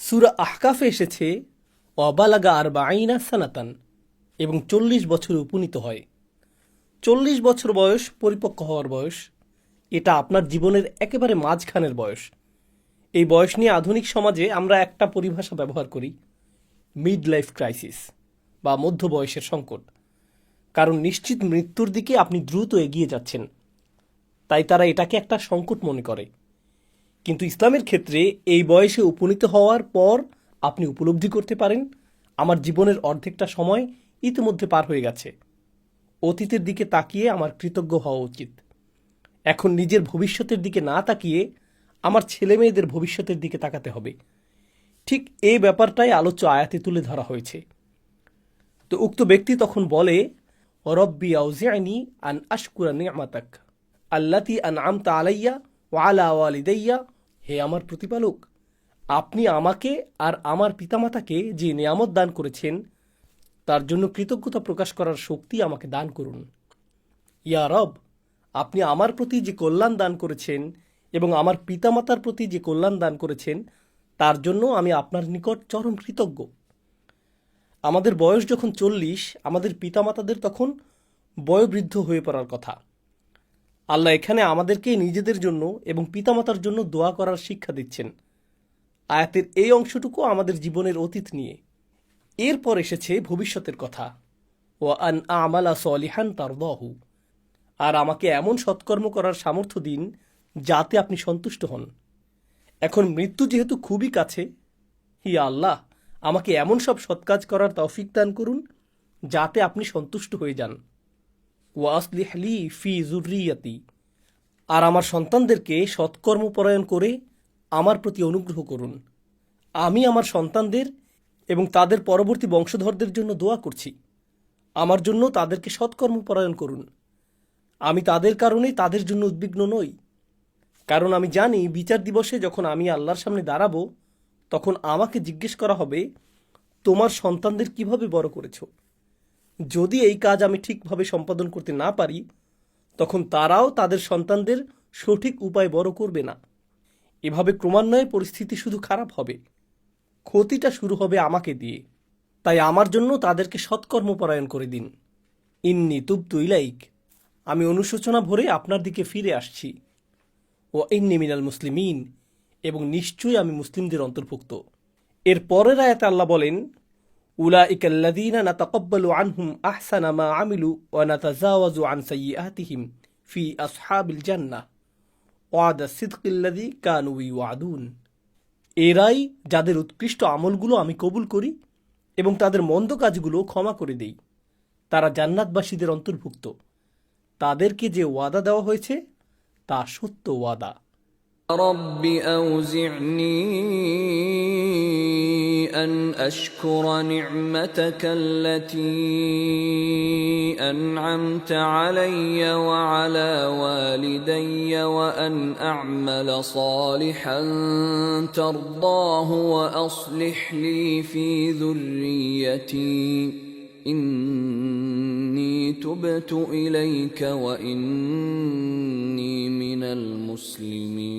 সূরা আহকাফে এসেছে অবালাগা আরবাঈনা সানাতান, এবং 40 বছরে উপনীত হয়। 40 বছর বয়স পরিপক্ক হওয়ার বয়স। এটা আপনার জীবনের একেবারে মাঝখানের বয়স। এই বয়স নিয়ে আধুনিক সমাজে আমরা একটা পরিভাষা ব্যবহার করি, মিড লাইফ ক্রাইসিস বা মধ্য বয়সের সংকট। কারণ নিশ্চিত মৃত্যুর দিকে আপনি দ্রুত এগিয়ে যাচ্ছেন, তাই তারা এটাকে একটা সংকট মনে করে। কিন্তু ইসলামের ক্ষেত্রে এই বয়সে উপনীত হওয়ার পর আপনি উপলব্ধি করতে পারেন, আমার জীবনের অর্ধেকটা সময় ইতিমধ্যে পার হয়ে গেছে। অতীতের দিকে তাকিয়ে আমার কৃতজ্ঞ হওয়া উচিত। এখন নিজের ভবিষ্যতের দিকে না তাকিয়ে আমার ছেলে মেয়েদের ভবিষ্যতের দিকে তাকাতে হবে। ঠিক এই ব্যাপারটাই আলোচ্য আয়াতে তুলে ধরা হয়েছে। তো উক্ত ব্যক্তি তখন বলে, রব্বি আউজিআনি আন আশকুরা নি'মাতাক আল্লাতী আনআমতা আলাইয়া ওয়া আলা ওয়ালিদাইয়া। হে আমার প্রতিপালক, আপনি আমাকে আর আমার পিতামাতাকে যে নিয়ামত দান করেছেন তার জন্য কৃতজ্ঞতা প্রকাশ করার শক্তি আমাকে দান করুন। ইয়া রব, আপনি আমার প্রতি যে কল্যাণ দান করেছেন এবং আমার পিতামাতার প্রতি যে কল্যাণ দান করেছেন তার জন্য আমি আপনার নিকট চরম কৃতজ্ঞ। আমাদের বয়স যখন 40, আমাদের পিতামাতাদের তখন বয়োবৃদ্ধ হয়ে পড়ার কথা। আল্লাহ এখানে আমাদেরকে নিজেদের জন্য এবং পিতামাতার জন্য দোয়া করার শিক্ষা দিচ্ছেন। আয়াতের এই অংশটুকু আমাদের জীবনের অতীত নিয়ে। এরপর এসেছে ভবিষ্যতের কথা, ও আন আমালা সলিহান তারদাহু, আর আমাকে এমন সৎকর্ম করার সামর্থ্য দিন যাতে আপনি সন্তুষ্ট হন। এখন মৃত্যু যেহেতু খুবই কাছে, ইয়া আল্লাহ, আমাকে এমন সব সৎকাজ করার তৌফিক দান করুন যাতে আপনি সন্তুষ্ট হয়ে যান। ওয়া আসলিহ লি ফি যুররিয়াতি, আর আমার সন্তানদেরকে সৎকর্মপরায়ণ করে আমার প্রতি অনুগ্রহ করুন। আমি আমার সন্তানদের এবং তাদের পরবর্তী বংশধরদের জন্য দোয়া করছি। আমার জন্য তাদেরকে সৎকর্মপরায়ণ করুন। আমি তাদের কারণে তাদের জন্য উদ্বিগ্ন নই, কারণ আমি জানি বিচার দিবসে যখন আমি আল্লাহর সামনে দাঁড়াবো তখন আমাকে জিজ্ঞেস করা হবে, তোমার সন্তানদের কিভাবে বড় করেছ। যদি এই কাজ আমি ঠিকভাবে সম্পাদন করতে না পারি তখন তারাও তাদের সন্তানদের সঠিক উপায় বড় করবে না। এভাবে ক্রমান্বয়ে পরিস্থিতি শুধু খারাপ হবে, ক্ষতিটা শুরু হবে আমাকে দিয়ে। তাই আমার জন্য তাদেরকে সৎকর্মপরায়ণ করে দিন। ইন্নী তুবতু ইলাইক, আমি অনুশোচনা ভরে আপনার দিকে ফিরে আসছি। ও ইন্নী মিনাল মুসলিমিন, এবং নিশ্চয়ই আমি মুসলিমদের অন্তর্ভুক্ত। এর পরের আয়াতে আল্লাহ বলেন, উলাইকা আল্লাযীনা নাতাকাব্বালু আনহুম আহসানা মা আমিলু ওয়া নাতাজাওয়াজু আন সাইয়্যাতিহিম ফি আসহাবিল জান্নাহ ওয়াদা সিদকিল্লাযী কানু ইউআদুন। এরাই যাদের উৎকৃষ্ট আমলগুলো আমি কবুল করি এবং তাদের মন্দ কাজগুলো ক্ষমা করে দেই, তারা জান্নাতবাসীদের অন্তর্ভুক্ত। তাদেরকে যে ওয়াদা দেওয়া হয়েছে তা সত্য ওয়াদা। رب أوزعني أن أشكر نعمتك التي أنعمت علي وعلى والدي وأن أعمل صالحا ترضاه وأصلح لي في ذريتي إني تبت إليك وإني من المسلمين